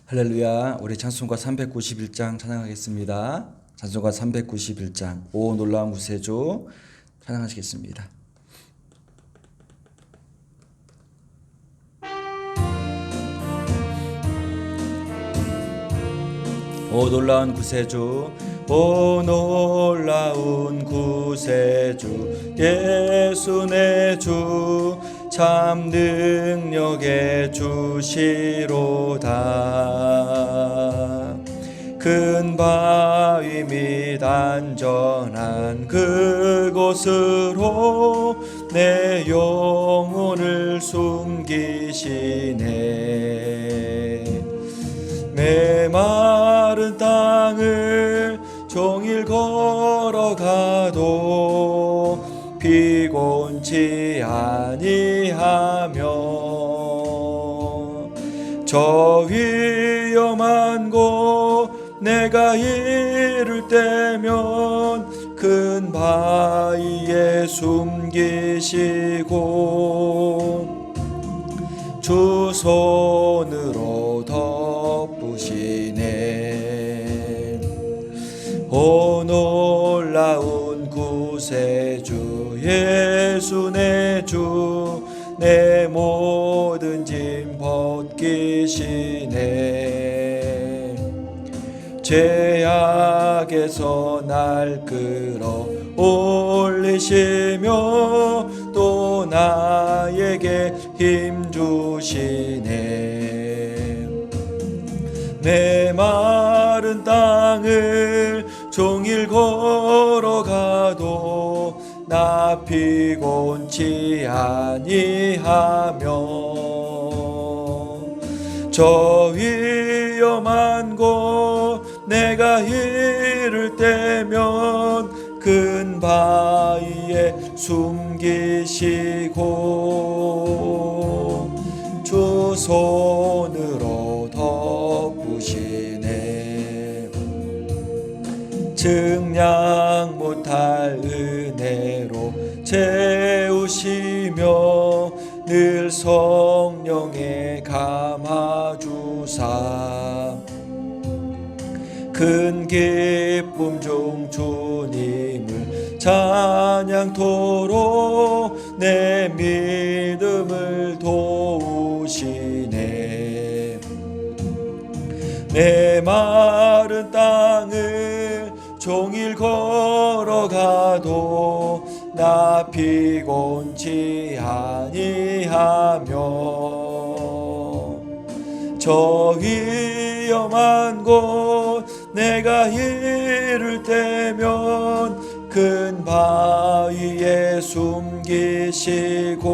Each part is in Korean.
할렐루야. 우리 찬송가 391장 찬양하겠습니다. 찬송가 391장 오 놀라운 구세주 찬양하시겠습니다. 오 놀라운 구세주, 오 놀라운 구세주, 예수 내 주 참 능력의 주시로다. 큰 바위 및 안전한 그곳으로 내 영혼을 숨기시네. 메마른 땅을 종일 걸어가도 피곤치 아니하며 저 위험한 곳 내가 이를 때면 큰 바위에 숨기시고 주 손으로 덮으시네. 오 놀라운 구세주 예수 내 주 내 모든 짐 벗기시네. 죄악에서 날 끌어 올리시며 또 나에게 힘 주시네. 메마른 땅을 종일 걸어가도 나 피곤치 아니하며 저 위험한 곳 내가 이를 때면 큰 바위에 숨기시고 주 손으로 덮으시네. 증량 못할 은혜로 채우시며 늘 성령에 감아주사 큰 기쁨 중 주님을 찬양토록 내 믿음을 도우시네. 메마른 땅을 종일 걸어가도 나 피곤치 아니하며 저 위험한 곳 내가 이를 때면 큰 바위에 숨기시고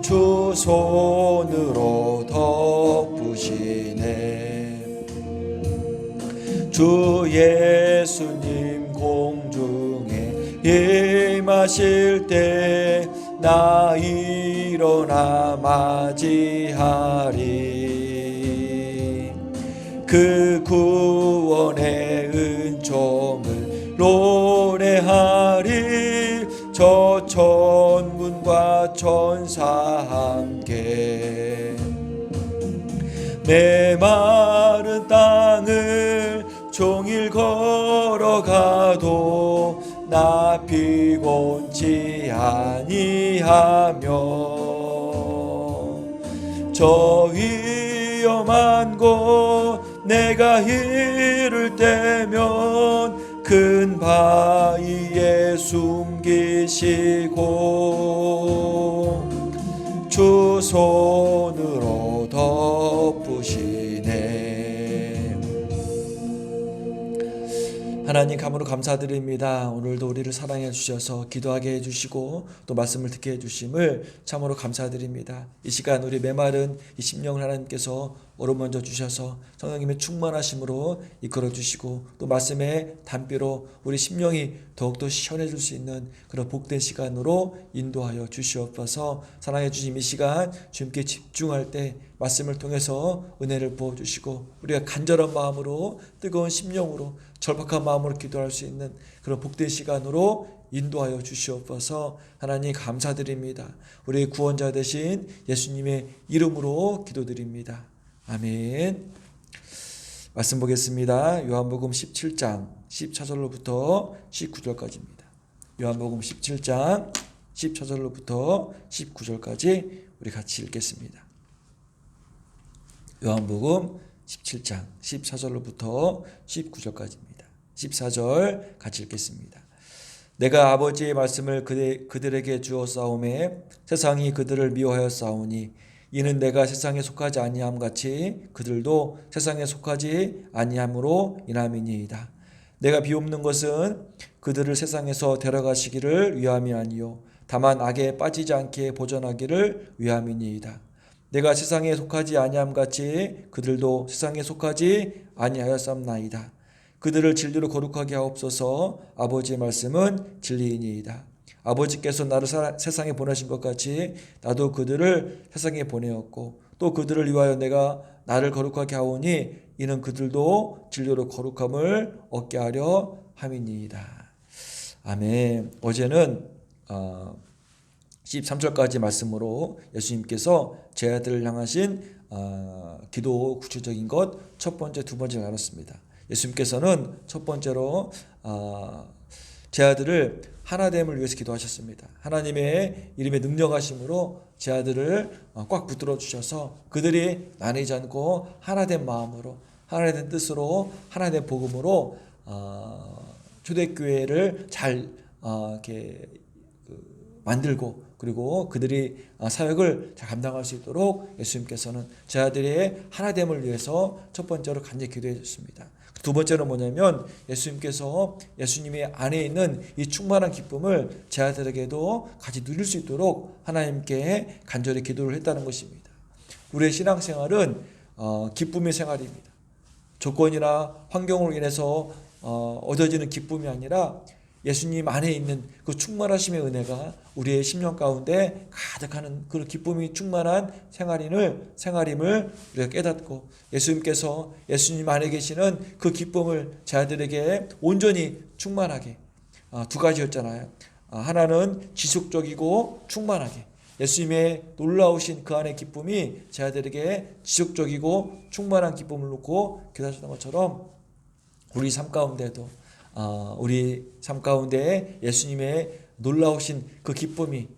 주 손으로 덮으시네. 주 예수님 공중에 임하실 때 나 일어나 맞이하리. 그 구원의 은총을 노래하리. 저 천군과 천사 함께 메마른 땅을 종일 걸어가도 나 피곤치 아니하며 저 위험한 곳 내가 이를 때면 큰 바위에 숨기시고 주 손으로 덮으시네. 하나님 감으로 감사드립니다. 오늘도 우리를 사랑해 주셔서 기도하게 해주시고 또 말씀을 듣게 해주심을 참으로 감사드립니다. 이 시간 우리 메마른 이 심령을 하나님께서 어루만져 주셔서 성령님의 충만하심으로 이끌어 주시고 또 말씀의 담비로 우리 심령이 더욱더 시원해질 수 있는 그런 복된 시간으로 인도하여 주시옵소서. 사랑해 주님, 이 시간 주님께 집중할 때 말씀을 통해서 은혜를 부어주시고 우리가 간절한 마음으로 뜨거운 심령으로 절박한 마음으로 기도할 수 있는 그런 복된 시간으로 인도하여 주시옵소서. 하나님 감사드립니다. 우리의 구원자 되신 예수님의 이름으로 기도드립니다. 아멘. 말씀 보겠습니다. 요한복음 17장 14절로부터 19절까지입니다. 요한복음 17장 14절로부터 19절까지 우리 같이 읽겠습니다. 요한복음 17장 14절로부터 19절까지입니다. 14절 같이 읽겠습니다. 내가 아버지의 말씀을 그들에게 주었사오매 세상이 그들을 미워하였사오니 이는 내가 세상에 속하지 아니함 같이 그들도 세상에 속하지 아니함으로 인함이니이다. 내가 비옵는 것은 그들을 세상에서 데려가시기를 위함이 아니요 다만 악에 빠지지 않게 보전하기를 위함이니이다. 내가 세상에 속하지 아니함 같이 그들도 세상에 속하지 아니하였사옵나이다. 그들을 진리로 거룩하게 하옵소서. 아버지의 말씀은 진리이니이다. 아버지께서 나를 세상에 보내신 것 같이 나도 그들을 세상에 보내었고 또 그들을 위하여 내가 나를 거룩하게 하오니 이는 그들도 진리로 거룩함을 얻게 하려 함이니이다. 아멘. 어제는 13절까지 말씀으로 예수님께서 제 아들을 향하신 기도 구체적인 것 첫 번째, 두 번째 나눴습니다. 예수님께서는 첫 번째로 제 아들을 하나됨을 위해서 기도하셨습니다. 하나님의 이름에 능력하심으로 제 아들을 꽉 붙들어 주셔서 그들이 나뉘지 않고 하나된 마음으로 하나된 뜻으로 하나된 복음으로 초대교회를 잘 이렇게 만들고 그리고 그들이 사역을 잘 감당할 수 있도록 예수님께서는 제 아들의 하나됨을 위해서 첫 번째로 간절히 기도해 주셨습니다. 두 번째는 뭐냐면 예수님께서 예수님의 안에 있는 이 충만한 기쁨을 제 아들에게도 같이 누릴 수 있도록 하나님께 간절히 기도를 했다는 것입니다. 우리의 신앙생활은 기쁨의 생활입니다. 조건이나 환경으로 인해서 얻어지는 기쁨이 아니라 예수님 안에 있는 그 충만하심의 은혜가 우리의 심령 가운데 가득하는 그 기쁨이 충만한 생활임을 우리가 깨닫고 예수님께서 예수님 안에 계시는 그 기쁨을 제 아들에게 온전히 충만하게 두 가지였잖아요. 하나는 지속적이고 충만하게 예수님의 놀라우신 그 안의 기쁨이 제 아들에게 지속적이고 충만한 기쁨을 놓고 기도하셨던 것처럼 우리 삶 가운데도 우리 삶 가운데 예수님의 놀라우신 그 기쁨이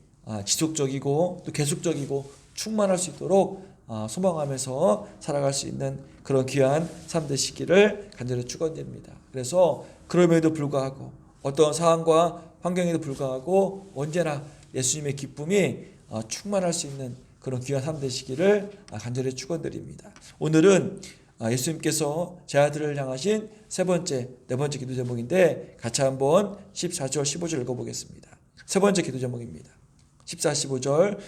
지속적이고 또 계속적이고 충만할 수 있도록 소망하면서 살아갈 수 있는 그런 귀한 삶 되시기를 간절히 축원드립니다. 그래서 그럼에도 불구하고 어떤 상황과 환경에도 불구하고 언제나 예수님의 기쁨이 충만할 수 있는 그런 귀한 삶 되시기를 간절히 축원드립니다. 오늘은 예수님께서 제 아들을 향하신 세 번째, 네 번째 기도 제목인데 같이 한번 14절, 15절 읽어보겠습니다. 세 번째 기도 제목입니다. 14, 15절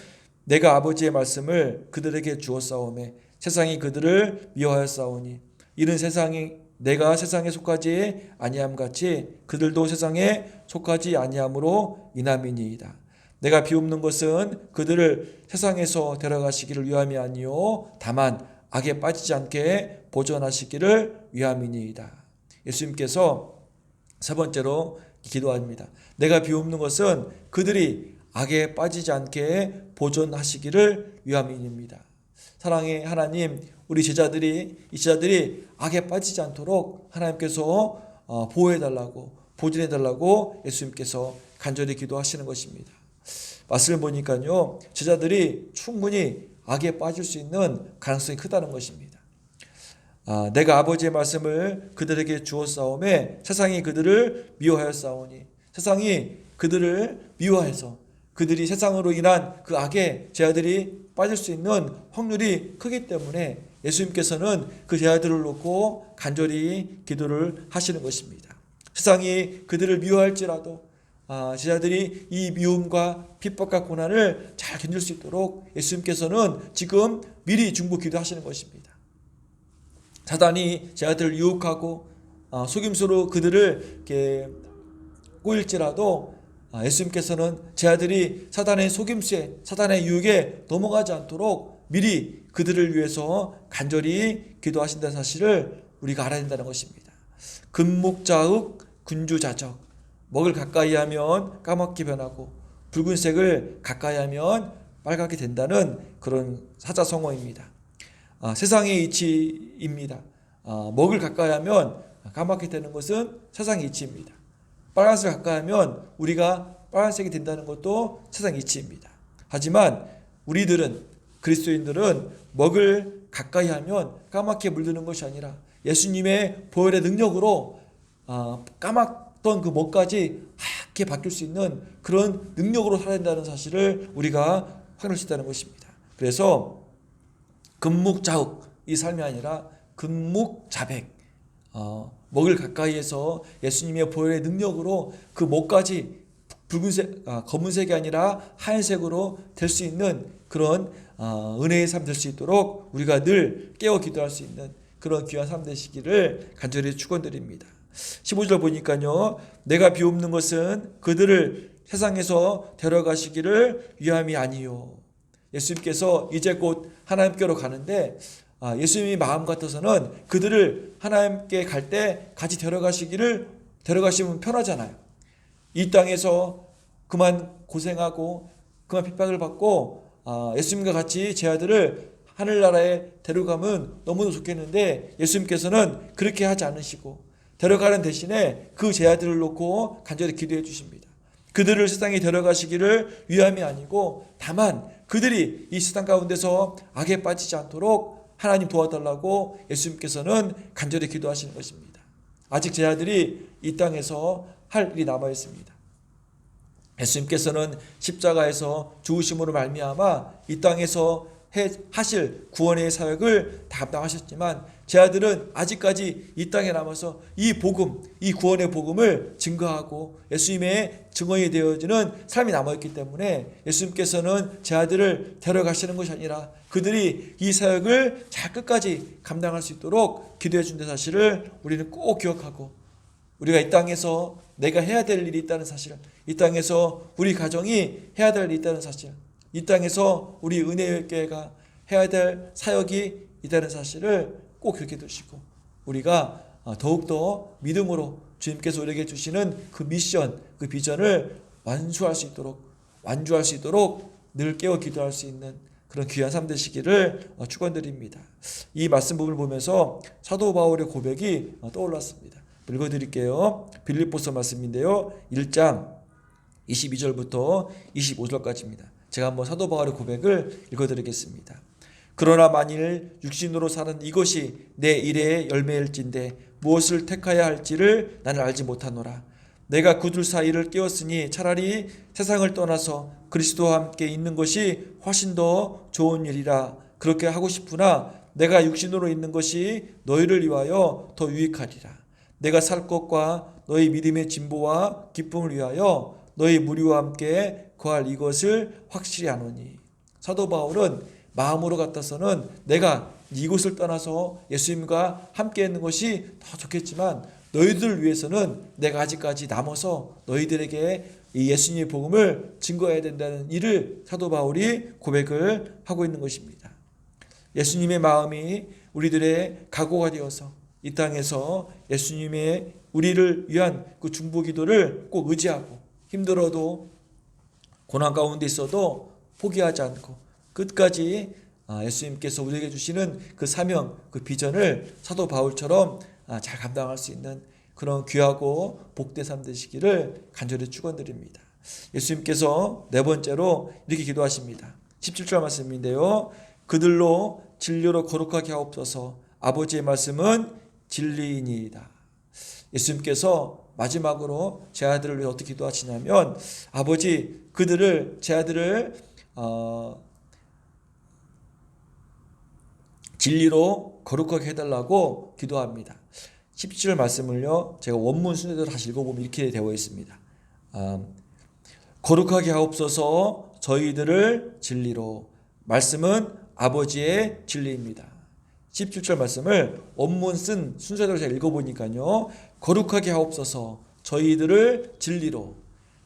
내가 아버지의 말씀을 그들에게 주었사오매 세상이 그들을 미워하였사오니 이는 세상이 내가 세상에 속하지 아니함 같이 그들도 세상에 속하지 아니함으로 인함이니이다. 내가 비옵는 것은 그들을 세상에서 데려가시기를 위함이 아니요 다만 악에 빠지지 않게 보존하시기를 위함이니이다. 예수님께서 세 번째로 기도합니다. 내가 비옵는 것은 그들이 악에 빠지지 않게 보존하시기를 위함이니이다. 사랑의 하나님, 우리 제자들이 악에 빠지지 않도록 하나님께서 보호해달라고 보존해달라고 예수님께서 간절히 기도하시는 것입니다. 말씀을 보니까요, 제자들이 충분히 악에 빠질 수 있는 가능성이 크다는 것입니다. 내가 아버지의 말씀을 그들에게 주었사오매 세상이 그들을 미워하였사오니 세상이 그들을 미워해서 그들이 세상으로 인한 그 악에 제 아들이 빠질 수 있는 확률이 크기 때문에 예수님께서는 그 제 아들을 놓고 간절히 기도를 하시는 것입니다. 세상이 그들을 미워할지라도 제자들이 이 미움과 핍박과 고난을 잘 견딜 수 있도록 예수님께서는 지금 미리 중보 기도하시는 것입니다. 사단이 제 아들을 유혹하고 속임수로 그들을 이렇게 꼬일지라도 예수님께서는 제 아들이 사단의 속임수에 사단의 유혹에 넘어가지 않도록 미리 그들을 위해서 간절히 기도하신다는 사실을 우리가 알아야 된다는 것입니다. 금묵자흑 군주자적, 먹을 가까이 하면 까맣게 변하고 붉은색을 가까이 하면 빨갛게 된다는 그런 사자성어입니다. 세상의 이치입니다. 먹을 가까이 하면 까맣게 되는 것은 세상의 이치입니다. 빨간색 가까이 하면 우리가 빨간색이 된다는 것도 세상의 이치입니다. 하지만 우리들은, 그리스도인들은 먹을 가까이 하면 까맣게 물드는 것이 아니라 예수님의 보혈의 능력으로 까맣던 그 먹까지 하얗게 바뀔 수 있는 그런 능력으로 살아야 된다는 사실을 우리가 확인할 수 있다는 것입니다. 그래서 금묵자흑 이 삶이 아니라 금묵자백, 먹을 가까이에서 예수님의 보혈의 능력으로 그 목까지 붉은색, 검은색이 아니라 하얀색으로 될 수 있는 그런 은혜의 삶 될 수 있도록 우리가 늘 깨어 기도할 수 있는 그런 귀한 삶 되시기를 간절히 축원드립니다. 15절 보니까요, 내가 비옵는 것은 그들을 세상에서 데려가시기를 위함이 아니요. 예수님께서 이제 곧 하나님께로 가는데 예수님이 마음 같아서는 그들을 하나님께 갈 때 같이 데려가시면 편하잖아요. 이 땅에서 그만 고생하고 그만 핍박을 받고 예수님과 같이 제 아들을 하늘나라에 데려가면 너무나 좋겠는데 예수님께서는 그렇게 하지 않으시고 데려가는 대신에 그 제 아들을 놓고 간절히 기도해 주십니다. 그들을 세상에 데려가시기를 위함이 아니고 다만 그들이 이 세상 가운데서 악에 빠지지 않도록 하나님 도와달라고 예수님께서는 간절히 기도하시는 것입니다. 아직 제 아들이 이 땅에서 할 일이 남아 있습니다. 예수님께서는 십자가에서 죽으심으로 말미암아 이 땅에서 하실 구원의 사역을 담당하셨지만 제 아들은 아직까지 이 땅에 남아서 이 복음, 이 구원의 복음을 증거하고 예수님의 증언이 되어지는 삶이 남아있기 때문에 예수님께서는 제 아들을 데려가시는 것이 아니라 그들이 이 사역을 잘 끝까지 감당할 수 있도록 기도해 준다는 사실을 우리는 꼭 기억하고, 우리가 이 땅에서 내가 해야 될 일이 있다는 사실, 이 땅에서 우리 가정이 해야 될 일이 있다는 사실, 이 땅에서 우리 은혜교회가 해야 될 사역이 있다는 사실을 꼭 기억해 두시고 우리가 더욱더 믿음으로 주님께서 우리에게 주시는 그 미션, 그 비전을 완주할 수 있도록 늘 깨어 기도할 수 있는 그런 귀한 삶 되시기를 축원드립니다. 이 말씀 부분을 보면서 사도 바울의 고백이 떠올랐습니다. 읽어드릴게요. 빌립보서 말씀인데요, 1장 22절부터 25절까지입니다. 제가 한번 사도 바울의 고백을 읽어드리겠습니다. 그러나 만일 육신으로 사는 이것이 내 일의 열매일진데 무엇을 택하여야 할지를 나는 알지 못하노라. 내가 그 둘 사이를 깨었으니 차라리 세상을 떠나서 그리스도와 함께 있는 것이 훨씬 더 좋은 일이라. 그렇게 하고 싶으나 내가 육신으로 있는 것이 너희를 위하여 더 유익하리라. 내가 살 것과 너희 믿음의 진보와 기쁨을 위하여 너희 무리와 함께 구할 이것을 확실히 아노니. 사도 바울은 마음으로 같아서는 내가 이곳을 떠나서 예수님과 함께 있는 것이 더 좋겠지만 너희들을 위해서는 내가 아직까지 남아서 너희들에게 이 예수님의 복음을 증거해야 된다는 일을 사도 바울이 고백을 하고 있는 것입니다. 예수님의 마음이 우리들의 각오가 되어서 이 땅에서 예수님의 우리를 위한 그 중보 기도를 꼭 의지하고 힘들어도 고난 가운데 있어도 포기하지 않고 끝까지 예수님께서 우리에게 주시는 그 사명, 그 비전을 사도 바울처럼 잘 감당할 수 있는 그런 귀하고 복된 삶 되시기를 간절히 축원드립니다. 예수님께서 네 번째로 이렇게 기도하십니다. 17절 말씀인데요, 그들로 진리로 거룩하게 하옵소서. 아버지의 말씀은 진리이니이다. 예수님께서 마지막으로 제 아들을 위해 어떻게 기도하시냐면 아버지, 제 아들을 진리로 거룩하게 해달라고 기도합니다. 17절 말씀을요, 제가 원문 순서대로 다시 읽어보면 이렇게 되어 있습니다. 거룩하게 하옵소서. 저희들을 진리로. 말씀은 아버지의 진리입니다. 17절 말씀을 원문 쓴 순서대로 제가 읽어보니까요. 거룩하게 하옵소서 저희들을 진리로.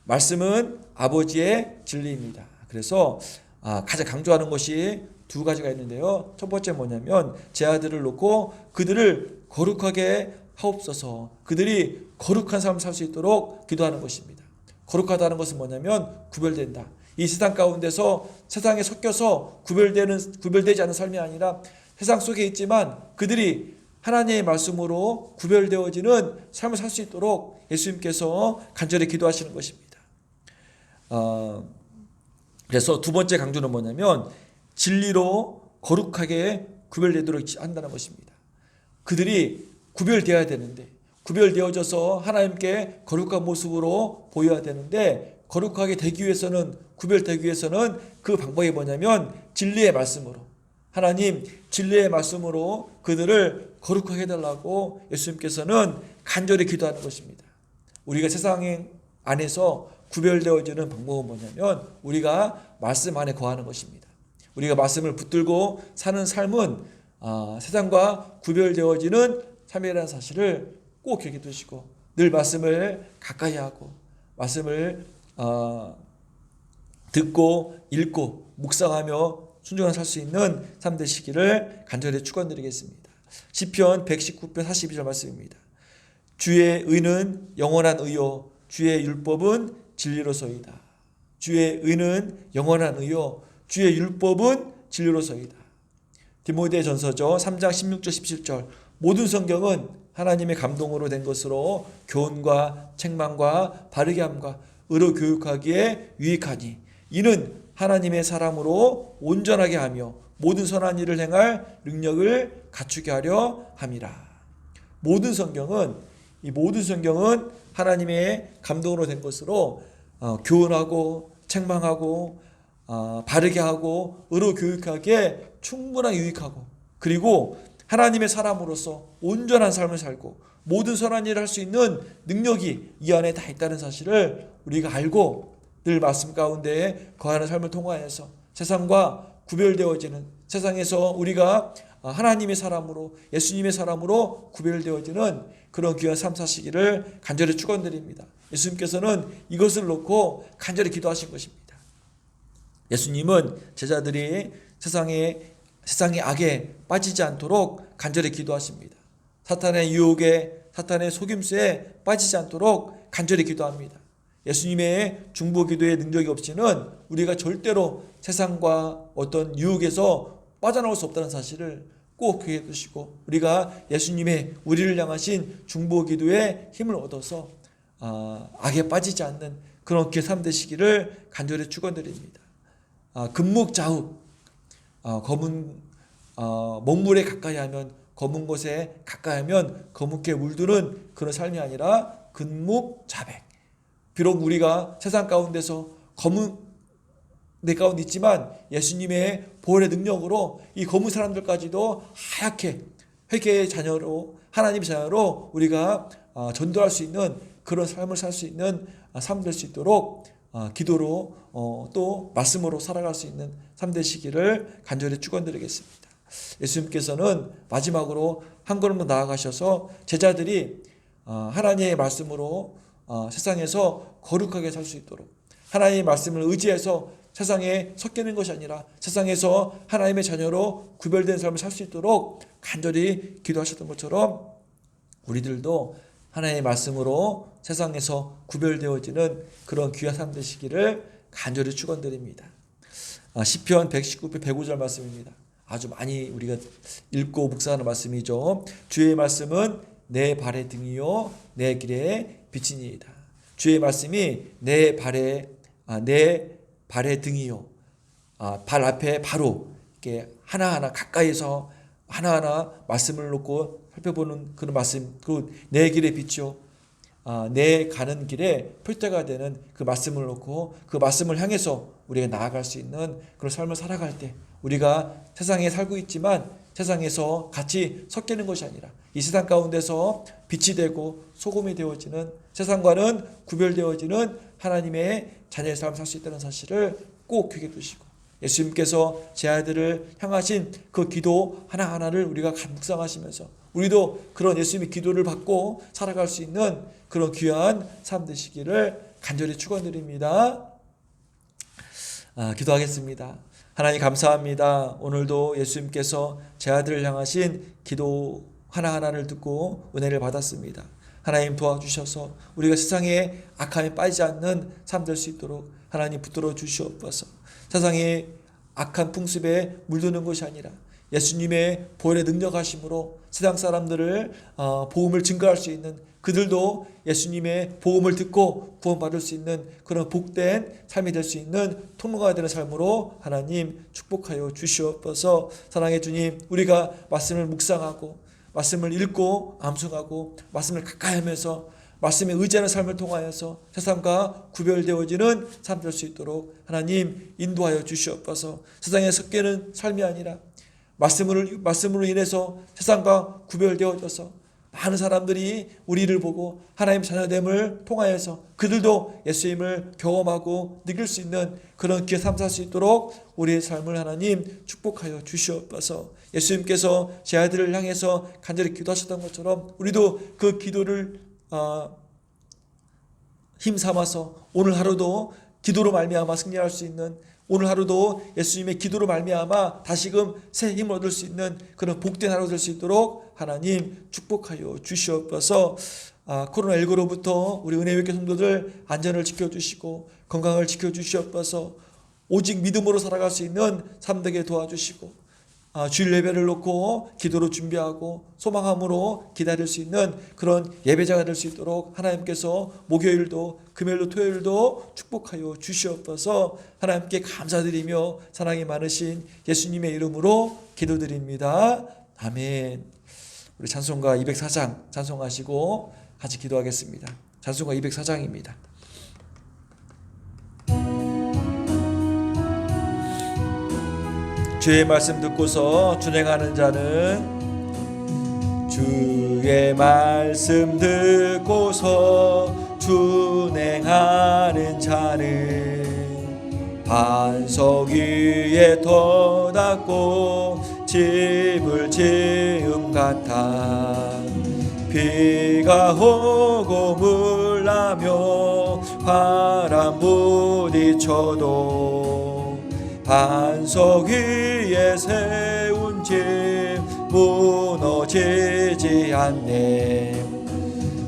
말씀은 아버지의 진리입니다. 그래서 가장 강조하는 것이 두 가지가 있는데요. 첫 번째 뭐냐면 제 아들을 놓고 그들을 거룩하게 하옵소서. 그들이 거룩한 삶을 살 수 있도록 기도하는 것입니다. 거룩하다는 것은 뭐냐면 구별된다. 이 세상 가운데서 세상에 섞여서 구별되지 않은 삶이 아니라 세상 속에 있지만 그들이 하나님의 말씀으로 구별되어지는 삶을 살 수 있도록 예수님께서 간절히 기도하시는 것입니다. 그래서 두 번째 강조는 뭐냐면 진리로 거룩하게 구별되도록 한다는 것입니다. 그들이 구별되어야 되는데 구별되어져서 하나님께 거룩한 모습으로 보여야 되는데 거룩하게 되기 위해서는 구별되기 위해서는 그 방법이 뭐냐면 진리의 말씀으로 하나님 진리의 말씀으로 그들을 거룩하게 해달라고 예수님께서는 간절히 기도하는 것입니다. 우리가 세상 안에서 구별되어지는 방법은 뭐냐면 우리가 말씀 안에 거하는 것입니다. 우리가 말씀을 붙들고 사는 삶은 세상과 구별되어지는 삶이라는 사실을 꼭 기억해 두시고 늘 말씀을 가까이 하고 말씀을 듣고 읽고 묵상하며 순종하며 살 수 있는 삶 되시기를 간절히 축원드리겠습니다. 시편 119편 42절 말씀입니다. 주의 의는 영원한 의요 주의 율법은 진리로소이다. 주의 의는 영원한 의요 주의 율법은 진리로소이다. 디모데전서죠 3장 16절 17절 모든 성경은 하나님의 감동으로 된 것으로 교훈과 책망과 바르게 함과 의로 교육하기에 유익하니 이는 하나님의 사람으로 온전하게 하며 모든 선한 일을 행할 능력을 갖추게 하려 함이라. 모든 성경은 하나님의 감동으로 된 것으로 교훈하고 책망하고 바르게 하고 의로 교육하기에 충분하게 유익하고 그리고 하나님의 사람으로서 온전한 삶을 살고 모든 선한 일을 할 수 있는 능력이 이 안에 다 있다는 사실을 우리가 알고 늘 말씀 가운데 거하는 삶을 통하여서 세상과 구별되어지는 세상에서 우리가 하나님의 사람으로 예수님의 사람으로 구별되어지는 그런 귀한 삶 사시기를 간절히 축원드립니다. 예수님께서는 이것을 놓고 간절히 기도하신 것입니다. 예수님은 제자들이 세상의 악에 빠지지 않도록 간절히 기도하십니다. 사탄의 유혹에 사탄의 속임수에 빠지지 않도록 간절히 기도합니다. 예수님의 중보기도의 능력이 없이는 우리가 절대로 세상과 어떤 유혹에서 빠져나올 수 없다는 사실을 꼭 기억해 두시고 우리가 예수님의 우리를 향하신 중보기도의 힘을 얻어서 악에 빠지지 않는 그런 귀한 삶 되시기를 간절히 축원드립니다. 금묵자욱 검은 먹물에 가까이 하면 검은 곳에 가까이 하면 검게 물드는 그런 삶이 아니라 금묵자백. 비록 우리가 세상 가운데서 검은 내 가운데 있지만 예수님의 보혈의 능력으로 이 검은 사람들까지도 하얗게 회개의 자녀로 하나님의 자녀로 우리가 전도할 수 있는 그런 삶을 살 수 있는 삶 될 수 있도록 기도로 또 말씀으로 살아갈 수 있는 삶 되시기를 간절히 축원드리겠습니다. 예수님께서는 마지막으로 한 걸음 더 나아가셔서 제자들이 하나님의 말씀으로 세상에서 거룩하게 살 수 있도록 하나님의 말씀을 의지해서 세상에 섞이는 것이 아니라 세상에서 하나님의 자녀로 구별된 삶을 살 수 있도록 간절히 기도하셨던 것처럼 우리들도 하나님의 말씀으로 세상에서 구별되어지는 그런 귀한 삶 되시기를 간절히 축원드립니다. 시편 119편 105절 말씀입니다. 아주 많이 우리가 읽고 묵상하는 말씀이죠. 주의 말씀은 내 발의 등이요 내 길의 빛이니이다. 주의 말씀이 내 발의 등이요 발 앞에 바로 이렇게 하나하나 가까이서 하나하나 말씀을 놓고 살펴보는 그런 말씀, 그 내 길의 빛이요 내 가는 길에 표대가 되는 그 말씀을 놓고 그 말씀을 향해서 우리가 나아갈 수 있는 그런 삶을 살아갈 때 우리가 세상에 살고 있지만 세상에서 같이 섞이는 것이 아니라 이 세상 가운데서 빛이 되고 소금이 되어지는 세상과는 구별되어지는 하나님의 자녀의 삶을 살 수 있다는 사실을 꼭 기억해 두시고 예수님께서 제 아들을 향하신 그 기도 하나하나를 우리가 묵상하시면서 우리도 그런 예수님의 기도를 받고 살아갈 수 있는 그런 귀한 삶 되시기를 간절히 축원드립니다. 기도하겠습니다. 하나님 감사합니다. 오늘도 예수님께서 제 아들을 향하신 기도 하나하나를 듣고 은혜를 받았습니다. 하나님 도와주셔서 우리가 세상의 악함에 빠지지 않는 삶 될 수 있도록 하나님 붙들어 주시옵소서. 세상의 악한 풍습에 물드는 것이 아니라 예수님의 보혈의 능력하심으로 세상 사람들을 복음을 증거할 수 있는, 그들도 예수님의 복음을 듣고 구원받을 수 있는 그런 복된 삶이 될 수 있는 통로가 되는 삶으로 하나님 축복하여 주시옵소서. 사랑의 주님, 우리가 말씀을 묵상하고 말씀을 읽고 암송하고 말씀을 가까이 하면서 말씀에 의지하는 삶을 통하여서 세상과 구별되어지는 삶 될 수 있도록 하나님 인도하여 주시옵소서. 세상에 섞이는 삶이 아니라 말씀으로 인해서 세상과 구별되어져서 많은 사람들이 우리를 보고 하나님 자녀됨을 통하여서 그들도 예수님을 경험하고 느낄 수 있는 그런 기회 삶 살 수 있도록 우리의 삶을 하나님 축복하여 주시옵소서. 예수님께서 제 아들을 향해서 간절히 기도하셨던 것처럼 우리도 그 기도를 힘삼아서 오늘 하루도 기도로 말미암아 승리할 수 있는, 오늘 하루도 예수님의 기도로 말미암아 다시금 새 힘을 얻을 수 있는 그런 복된 하루 될 수 있도록 하나님 축복하여 주시옵소서. 코로나19로부터 우리 은혜교회 성도들 안전을 지켜주시고 건강을 지켜주시옵소서. 오직 믿음으로 살아갈 수 있는 삶 되게 도와주시고 주일 예배를 놓고 기도로 준비하고 소망함으로 기다릴 수 있는 그런 예배자가 될 수 있도록 하나님께서 목요일도 금요일도 토요일도 축복하여 주시옵소서. 하나님께 감사드리며 사랑이 많으신 예수님의 이름으로 기도드립니다. 아멘. 우리 찬송가 204장 찬송하시고 같이 기도하겠습니다. 찬송가 204장입니다. 주의 말씀 듣고서 준행하는 자는, 주의 말씀 듣고서 준행하는 자는 반석 위에 터닫고 집을 지음 같아. 비가 오고 물 나며 바람 부딪혀도 반석 위에 세운 집 무너지지 않네.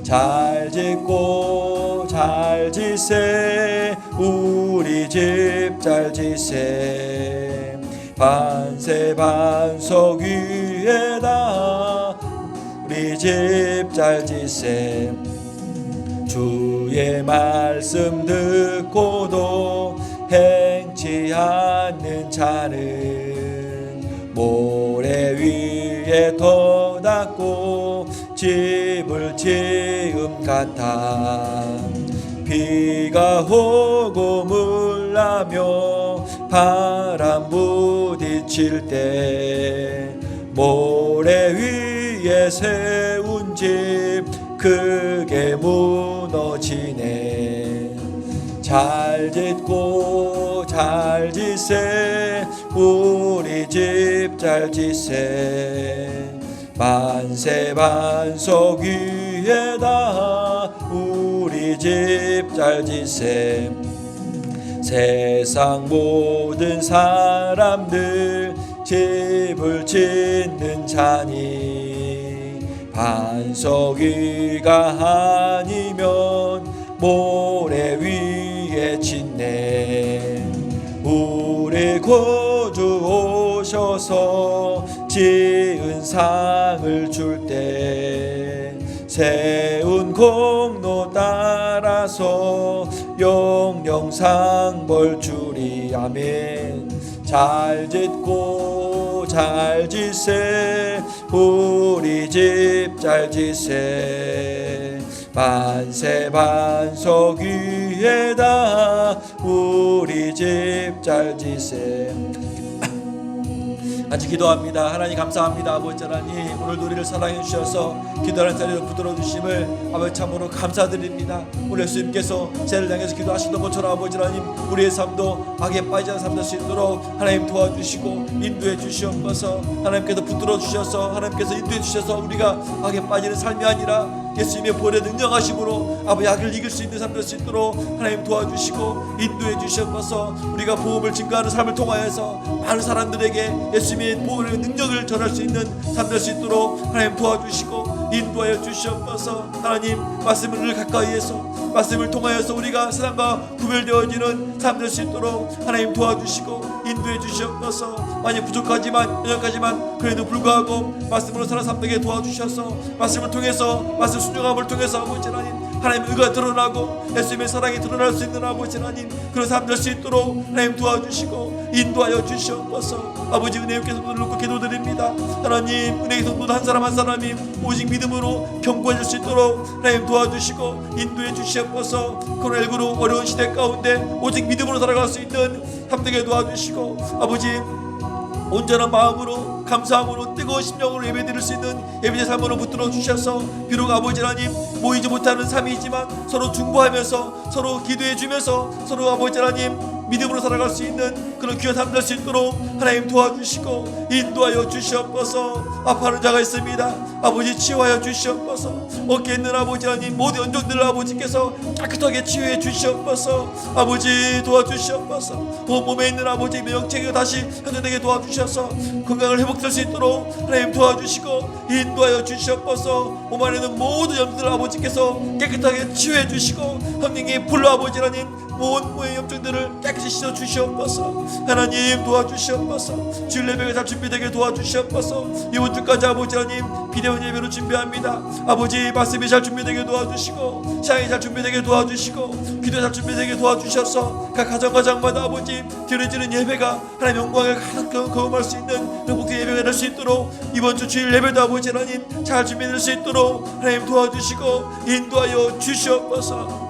잘 짓고 잘 지세 우리 집 잘 지세. 반세 반석 위에다 우리 집 잘 지세. 주의 말씀 듣고도 행치 않는 자는 모래 위에 터닫고 집을 지음 같아. 비가 오고 물 나며 바람 부딪힐 때 모래 위에 세운 집 크게 무너지네. 잘 짓고 잘 지세 우리 집 잘 지세. 만세 반석 위에다 우리 집 잘 지세. 세상 모든 사람들 집을 짓는 자니 반석 위가 아니면 모래 위에 짓네. 우리 구주 오셔서 지은 상을 줄 때 세운 공로 따라서 영영 상 벌 주리. 아멘. 잘 짓고 잘 지세 우리 집 잘 지세. 만세 반석 위에다 우리 집 잘 지세. 같이 기도합니다. 하나님 감사합니다. 아버지 하나님, 오늘도 우리를 사랑해 주셔서 기도하는 자리로 붙들어 주심을 아버지 참으로 감사드립니다. 우리 예수님께서 죄를 향해서 기도하시던 것처럼 아버지 하나님, 우리의 삶도 악에 빠지지 않은 삶 될 수 있도록 하나님 도와주시고 인도해 주시옵소서. 하나님께서 붙들어 주셔서, 하나님께서 인도해 주셔서 우리가 악에 빠지는 삶이 아니라 예수님의 보혈의 능력하심으로 아버지 악을 이길 수 있는 삶 될 수 있도록 하나님 도와주시고 인도해 주셔서 우리가 복음을 증거하는 삶을 통하여서 많은 사람들에게 예수님의 보혈의 능력을 전할 수 있는 삶 될 수 있도록 하나님 도와주시고 인도하여 주시옵소서. 하나님, 말씀을 가까이에서 말씀을 통하여서 우리가 세상과 구별되어지는 삶 될 수 있도록 하나님 도와주시고 인도해 주시옵소서. 많이 부족하지만 연약하지만 그래도 불구하고 말씀으로 사는 삶 되게 도와주셔서 말씀을 통해서, 말씀 순종함을 통해서 아버지 하나님, 하나님의 의가 드러나고 예수님의 사랑이 드러날 수 있는 아버지 하나님, 그런 삶 될 수 있도록 하나님 도와주시고 인도하여 주시옵소서. 아버지, 은혜의 손을 놓고 기도드립니다. 하나님, 은혜의 손 한 사람 한 사람이 오직 믿음으로 견고해질 수 있도록 하나님 도와주시고 인도해 주시옵소서. 코로나19로 어려운 시대 가운데 오직 믿음으로 살아갈 수 있는 삶 되게 도와주시고 아버지, 온전한 마음으로 감사함으로 뜨거운 심령으로 예배드릴 수 있는 예배의 삶으로 붙들어 주셔서 비록 아버지 하나님 모이지 못하는 삶이지만 서로 중보하면서 서로 기도해 주면서 서로 아버지 하나님 믿음으로 살아갈 수 있는 그런 귀한 삶 될 수 있도록 하나님 도와주시고 인도하여 주시옵소서. 아파하는 자가 있습니다. 아버지 치유하여 주시옵소서. 어깨에 있는 아버지 하나님 모든 연종들을 아버지께서 깨끗하게 치유해 주시옵소서. 아버지 도와주시옵소서. 몸에 있는 아버지 명체가 다시 회복되게 도와주셔서 건강을 회복될 수 있도록 하나님 도와주시고 인도하여 주시옵소서. 몸 안에 있는 모든 염증들 아버지께서 깨끗하게 치유해 주시고 성령의 불로 아버지 하나님 모든 염증들을 깨끗이 씻어 주시옵소서. 하나님 도와주시옵소서. 주일 예배가 잘 준비되게 도와주시옵소서. 이번 주까지 아버지 하나님 비대면 예배로 준비합니다. 아버지, 말씀이 잘 준비되게 도와주시고 시간이 잘 준비되게 도와주시고 기도 잘 준비되게 도와주셔서 각 가정마다 아버지 드려지는 예배가 하나님 영광을 가득 거음할 수 있는 복된 예배가 될 수 있도록 이번 주 주일 예배도 아버지 하나님 잘 준비될 수 있도록 하나님 도와주시고 인도하여 주시옵소서.